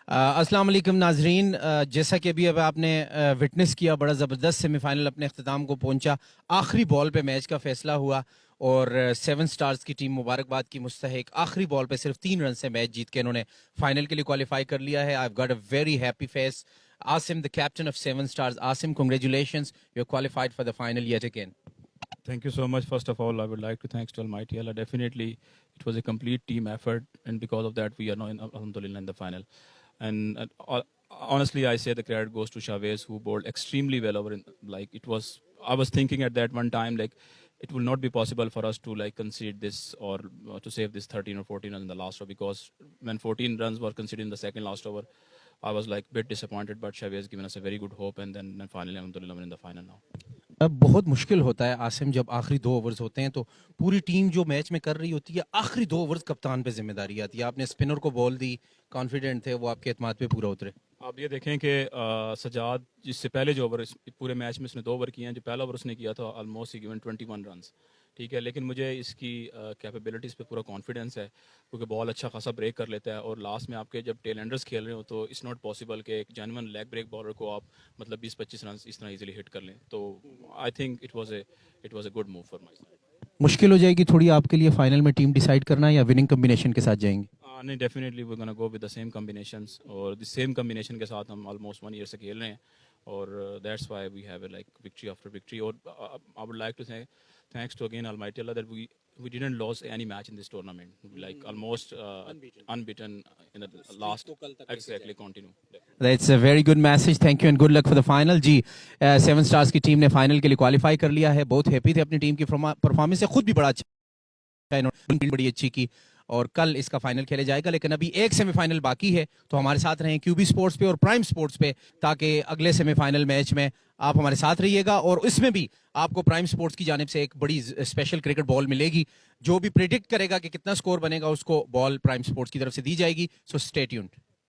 अस्सलाम वालेकुम नाजरीन। जैसा कि अभी अब आपने विटनेस किया, बड़ा ज़बरदस्त सेमीफाइनल अपने अख्ताम को पहुंचा। आखिरी बॉल पे मैच का फैसला हुआ और सेवन स्टार्स की टीम मुबारकबाद की मुस्तहिक। आखिरी बॉल पे सिर्फ 3 रन से मैच जीत के इन्होंने फाइनल के लिए क्वालिफाई कर लिया है। I got a very happy face. Asim, the captain of Seven Stars, Asim, congratulations, you are qualified for the final yet again. Thank you so much. First of all, I would like to thanks to Almighty Allah. Definitely, it was a complete team effort, and because of that, we are now in Alhamdulillah in the final. And honestly, I say the credit goes to Chavez, who bowled extremely well over. Like it was, I was thinking at that one time, like it will not be possible for us to like concede this or to save this 13 or 14 runs in the last over, because when 14 runs were conceded in the second last over, I was like a bit disappointed. But Chavez given us a very good hope, and then finally, Alhamdulillah, we're in the final now. अब बहुत मुश्किल होता है आसिम, जब आखिरी 2 overs होते हैं तो पूरी टीम जो मैच में कर रही होती है, आखिरी 2 ओवर्स कप्तान पे जिम्मेदारी आती है। आपने स्पिनर को बॉल दी, कॉन्फिडेंट थे, वो आपके एतमाद पे पूरा उतरे। आप ये देखें कि सजाद जिससे पहले जो ओवर पूरे मैच में उसने 2 ओवर किए हैं, जो पहला ओवर उसने किया था ऑलमोस्ट ही गिवन 21 रन्स, ठीक है। लेकिन मुझे इसकी कैपेबिलिटीज़ पे पूरा कॉन्फिडेंस है, क्योंकि बॉल अच्छा खासा ब्रेक कर लेता है और लास्ट में आपके जब टेल एंडर्स खेल रहे हो तो इट्स नॉट पॉसिबल कि एक जेन्युइन लेग ब्रेक बॉलर को आप मतलब 20-25 रन इस तरह इजीली हिट कर लें। तो I think it was a good move for my side. मुश्किल हो जाएगी थोड़ी आपके लिए फाइनल में टीम डिसाइड करना, या विनिंग कॉम्बिनेशन के साथ जाएंगे? नहीं, definitely we gonna go with the same combinations, और द सेम कॉम्बिनेशन के साथ हम ऑलमोस्ट 1 ईयर से खेल रहे हैं, और that's why we have like victory after victory. और I would like to say thanks to again Almighty Allah that we didn't lose any match in this tournament, like almost unbeaten in the last exactly continue. That's a very good message. Thank you and good luck for the final. जी, Seven Stars की टीम ने final के लिए qualify कर लिया है। बहुत हैप्पी थे अपनी टीम की परफॉर्मेंस से, खुद भी बड़ा अच्छा, इन्होंने बड़ी अच्छी की, और कल इसका फाइनल खेला जाएगा। लेकिन अभी एक सेमीफाइनल बाकी है, तो हमारे साथ रहें क्यूबी स्पोर्ट्स पे और प्राइम स्पोर्ट्स पे, ताकि अगले सेमीफाइनल मैच में आप हमारे साथ रहिएगा। और इसमें भी आपको प्राइम स्पोर्ट्स की जानिब से एक बड़ी स्पेशल क्रिकेट बॉल मिलेगी। जो भी प्रिडिक्ट करेगा कि कितना स्कोर बनेगा, उसको बॉल प्राइम स्पोर्ट्स की तरफ से दी जाएगी। So stay tuned.